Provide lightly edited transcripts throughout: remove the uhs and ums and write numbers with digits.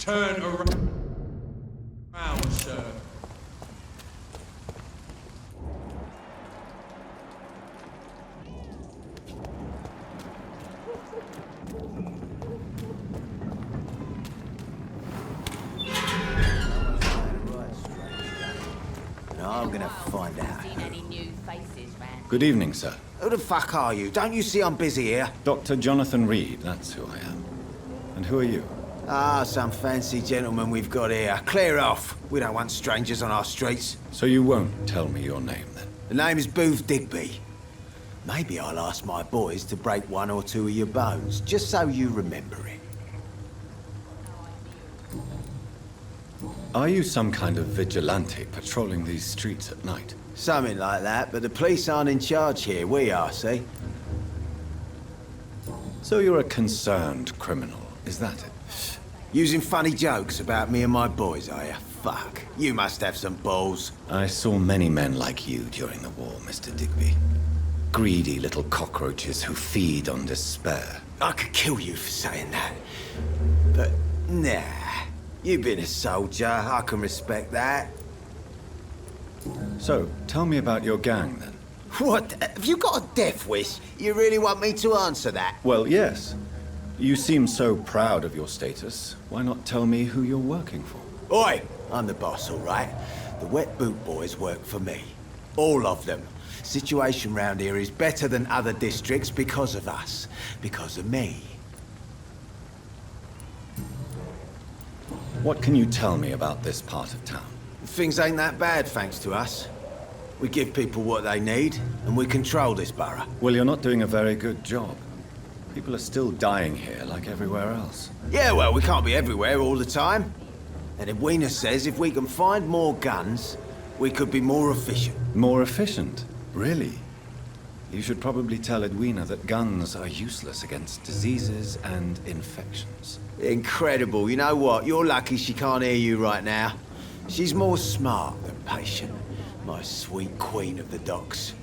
Turn around, sir. I'm gonna find out. Good evening, sir. Who the fuck are you? Don't you see I'm busy here? Dr. Jonathan Reed, that's who I am. And who are you? Ah, some fancy gentleman we've got here. Clear off. We don't want strangers on our streets. So you won't tell me your name, then? The name is Booth Digby. Maybe I'll ask my boys to break one or two of your bones, just so you remember it. Are you some kind of vigilante patrolling these streets at night? Something like that, but the police aren't in charge here. We are, see? So you're a concerned criminal, is that it? Using funny jokes about me and my boys, are you? Fuck. You must have some balls. I saw many men like you during the war, Mr. Digby. Greedy little cockroaches who feed on despair. I could kill you for saying that. But, nah. You've been a soldier. I can respect that. So, tell me about your gang, then. What? Have you got a death wish? You really want me to answer that? Well, yes. You seem so proud of your status. Why not tell me who you're working for? Oi! I'm the boss, all right? The Wet Boot Boys work for me. All of them. Situation round here is better than other districts because of us. Because of me. What can you tell me about this part of town? Things ain't that bad, thanks to us. We give people what they need, and we control this borough. Well, you're not doing a very good job. People are still dying here, like everywhere else. Yeah, well, we can't be everywhere all the time. And Edwina says if we can find more guns, we could be more efficient. More efficient? Really? You should probably tell Edwina that guns are useless against diseases and infections. Incredible. You know what? You're lucky she can't hear you right now. She's more smart than patient. My sweet queen of the docks.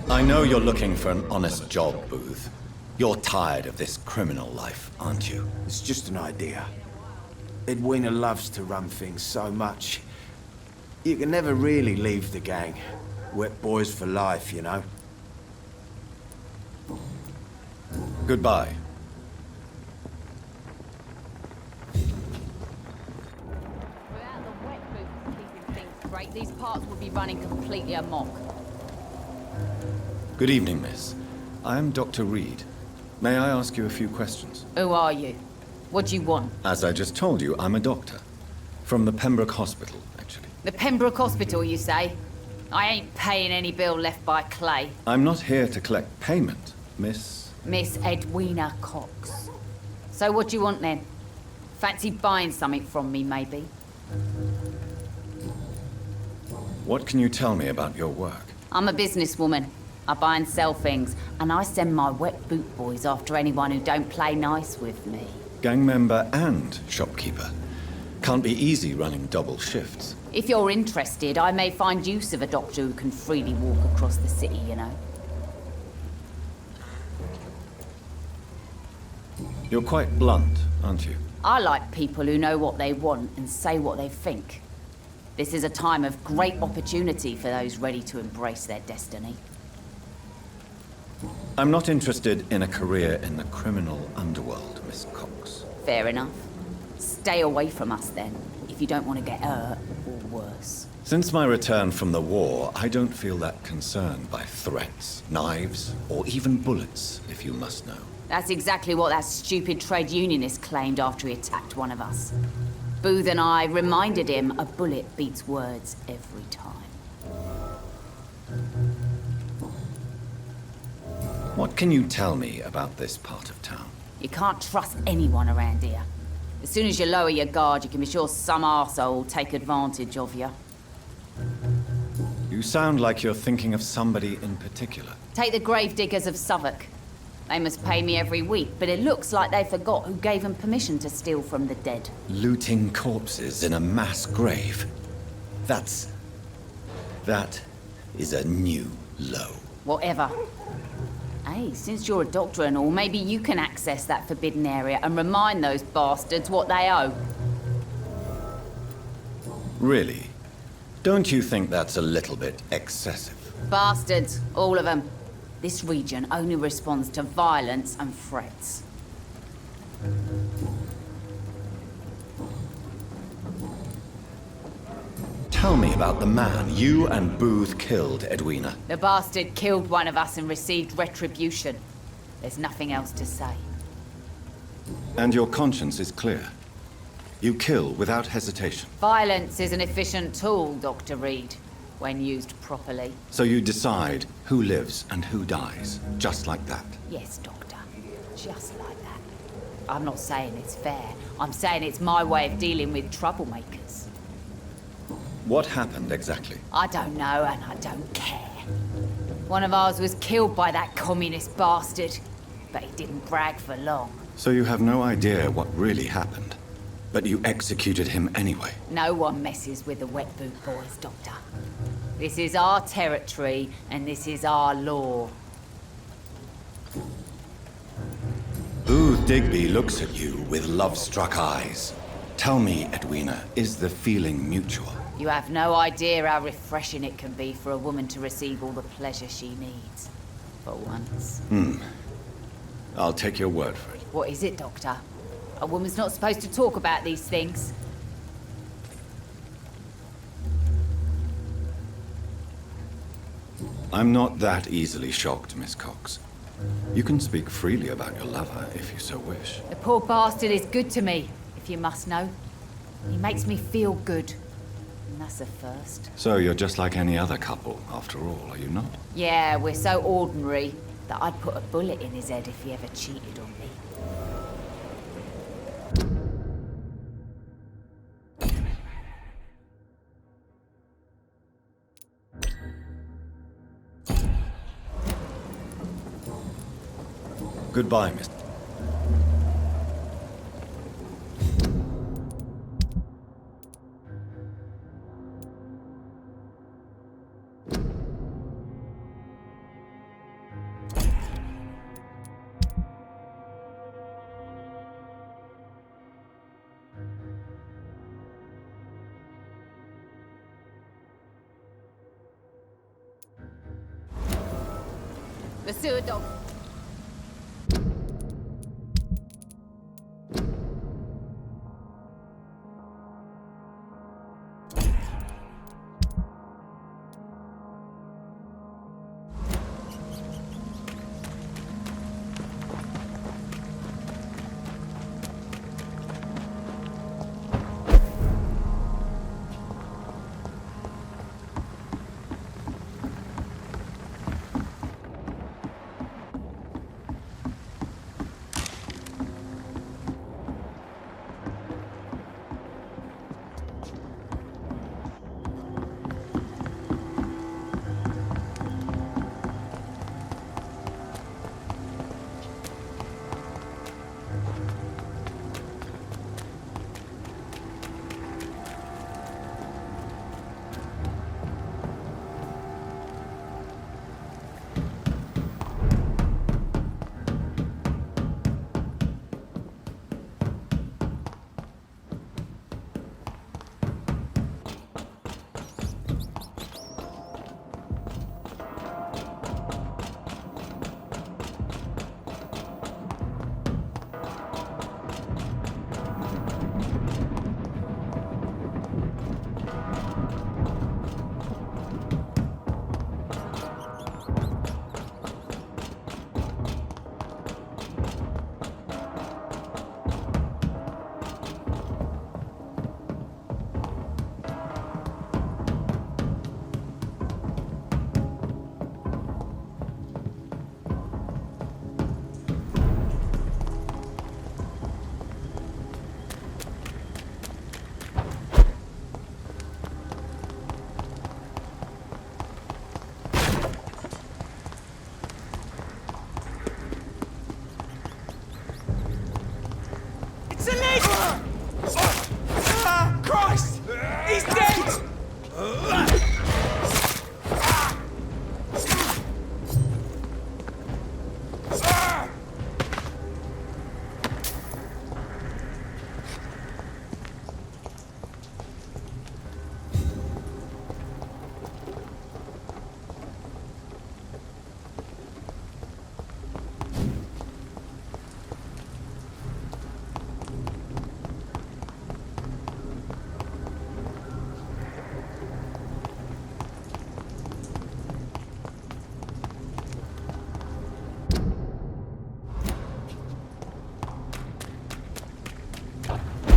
I know you're looking for an honest job, Booth. You're tired of this criminal life, aren't you? It's just an idea. Edwina loves to run things so much. You can never really leave the gang. Wet boys for life, you know. Goodbye. Without the Wet Boots keeping things straight, these parts would be running completely amok. Good evening, miss. I am Dr. Reed. May I ask you a few questions? Who are you? What do you want? As I just told you, I'm a doctor. From the Pembroke Hospital, actually. The Pembroke Hospital, you say? I ain't paying any bill left by Clay. I'm not here to collect payment, Miss... Miss Edwina Cox. So what do you want then? Fancy buying something from me, maybe? What can you tell me about your work? I'm a businesswoman. I buy and sell things, and I send my Wet Boot Boys after anyone who don't play nice with me. Gang member and shopkeeper. Can't be easy running double shifts. If you're interested, I may find use of a doctor who can freely walk across the city, you know. You're quite blunt, aren't you? I like people who know what they want and say what they think. This is a time of great opportunity for those ready to embrace their destiny. I'm not interested in a career in the criminal underworld, Miss Cox. Fair enough. Stay away from us then, if you don't want to get hurt or worse. Since my return from the war, I don't feel that concerned by threats, knives, or even bullets, if you must know. That's exactly what that stupid trade unionist claimed after he attacked one of us. Booth and I reminded him a bullet beats words every time. What can you tell me about this part of town? You can't trust anyone around here. As soon as you lower your guard, you can be sure some arsehole will take advantage of you. You sound like you're thinking of somebody in particular. Take the gravediggers of Southwark. They must pay me every week, but it looks like they forgot who gave them permission to steal from the dead. Looting corpses in a mass grave. That is a new low. Whatever. Hey, since you're a doctor and all, maybe you can access that forbidden area and remind those bastards what they owe. Really? Don't you think that's a little bit excessive? Bastards, all of them. This region only responds to violence and threats. Tell me about the man you and Booth killed, Edwina. The bastard killed one of us and received retribution. There's nothing else to say. And your conscience is clear. You kill without hesitation. Violence is an efficient tool, Dr. Reed, when used properly. So you decide who lives and who dies, just like that. Yes, Doctor. Just like that. I'm not saying it's fair. I'm saying it's my way of dealing with troublemakers. What happened exactly? I don't know, and I don't care. One of ours was killed by that communist bastard, but he didn't brag for long. So you have no idea what really happened, but you executed him anyway. No one messes with the Wet Boot Boys, Doctor. This is our territory, and this is our law. Booth Digby looks at you with love-struck eyes. Tell me, Edwina, is the feeling mutual? You have no idea how refreshing it can be for a woman to receive all the pleasure she needs. For once. I'll take your word for it. What is it, Doctor? A woman's not supposed to talk about these things. I'm not that easily shocked, Miss Cox. You can speak freely about your lover if you so wish. The poor bastard is good to me, if you must know. He makes me feel good. And that's a first. So you're just like any other couple, after all, are you not? Yeah, we're so ordinary that I'd put a bullet in his head if he ever cheated on me. Goodbye, Miss. The sewer dog.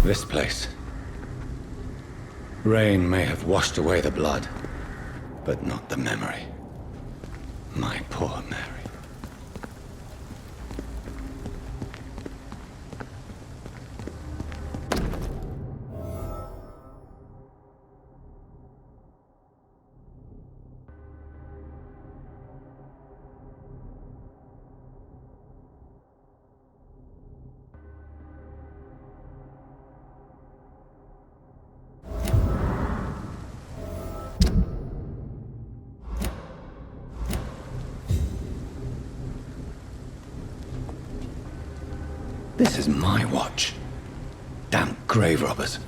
This place. Rain may have washed away the blood, but not the memory. My poor Mary. This is my watch. Damn grave robbers.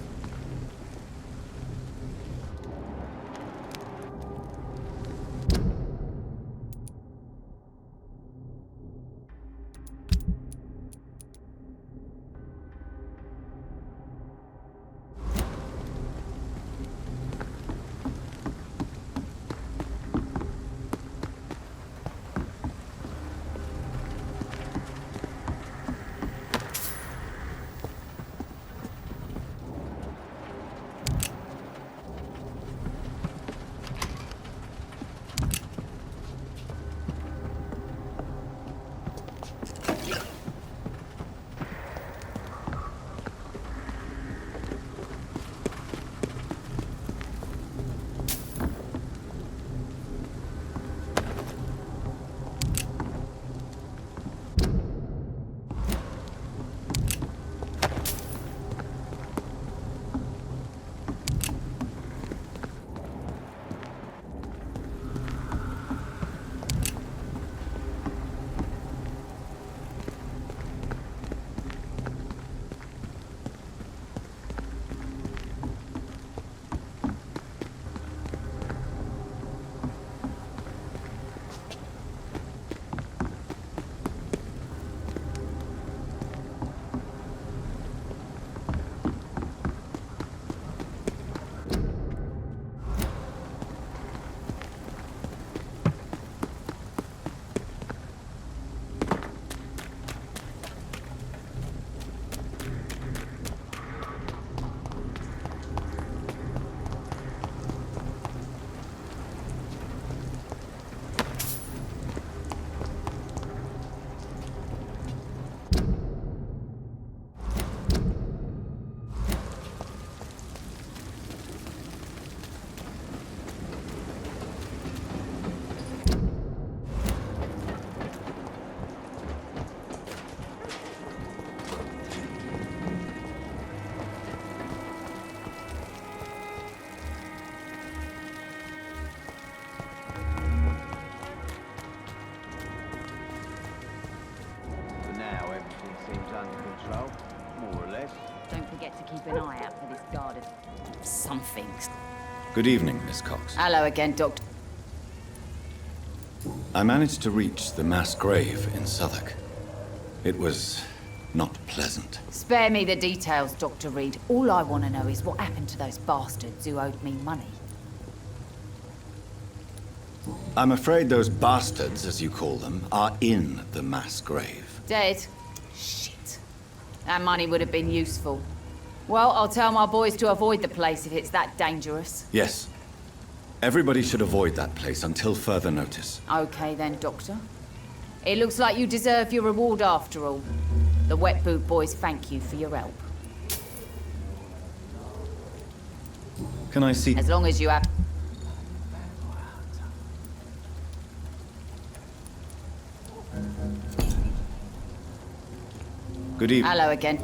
Don't forget to keep an eye out for this guard of something. Good evening, Miss Cox. Hello again, Doctor. I managed to reach the mass grave in Southwark. It was not pleasant. Spare me the details, Dr. Reed. All I want to know is what happened to those bastards who owed me money. I'm afraid those bastards, as you call them, are in the mass grave. Dead? Shit. That money would have been useful. Well, I'll tell my boys to avoid the place if it's that dangerous. Yes. Everybody should avoid that place until further notice. Okay then, Doctor. It looks like you deserve your reward after all. The Wet Boot Boys thank you for your help. Can I see... As long as you have... Good evening. Hello again.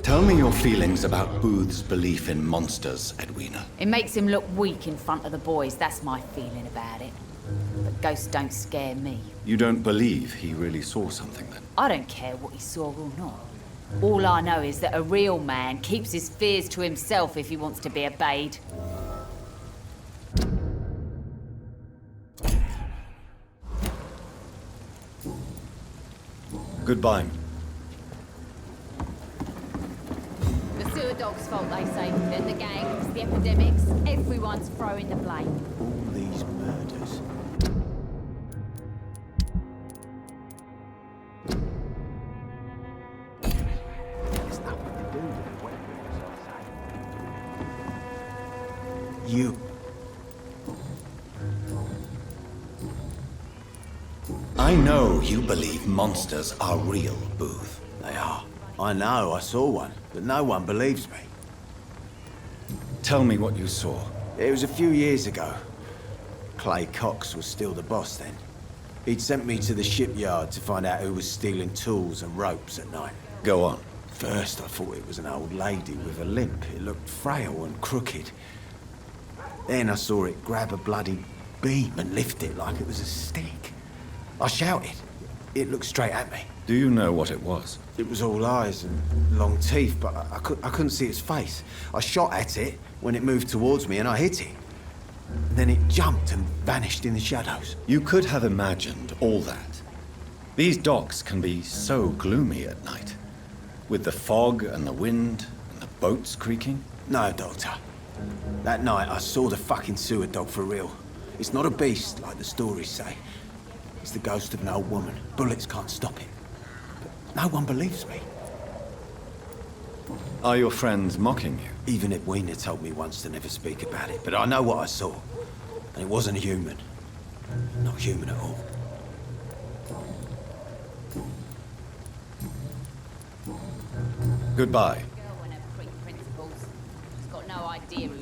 Tell me your feelings about Booth's belief in monsters, Edwina. It makes him look weak in front of the boys, that's my feeling about it. But ghosts don't scare me. You don't believe he really saw something, then? I don't care what he saw or not. All I know is that a real man keeps his fears to himself if he wants to be obeyed. Goodbye. The sewer dog's fault, they say. Then the gangs, the epidemics, everyone's throwing the blame. All these murders. I know you believe monsters are real, Booth. They are. I know, I saw one, but no one believes me. Tell me what you saw. It was a few years ago. Clay Cox was still the boss then. He'd sent me to the shipyard to find out who was stealing tools and ropes at night. Go on. First, I thought it was an old lady with a limp. It looked frail and crooked. Then I saw it grab a bloody beam and lift it like it was a stick. I shouted. It looked straight at me. Do you know what it was? It was all eyes and long teeth, but I couldn't see its face. I shot at it when it moved towards me and I hit it. Then it jumped and vanished in the shadows. You could have imagined all that. These docks can be so gloomy at night. With the fog and the wind and the boats creaking. No, Doctor. That night I saw the fucking sewer dog for real. It's not a beast like the stories say. It's the ghost of an old woman. Bullets can't stop it. But no one believes me. Are your friends mocking you? Even if Weena told me once to never speak about it, but I know what I saw. And it wasn't a human. Not human at all. Goodbye. Girl and her principles. She's got no idea who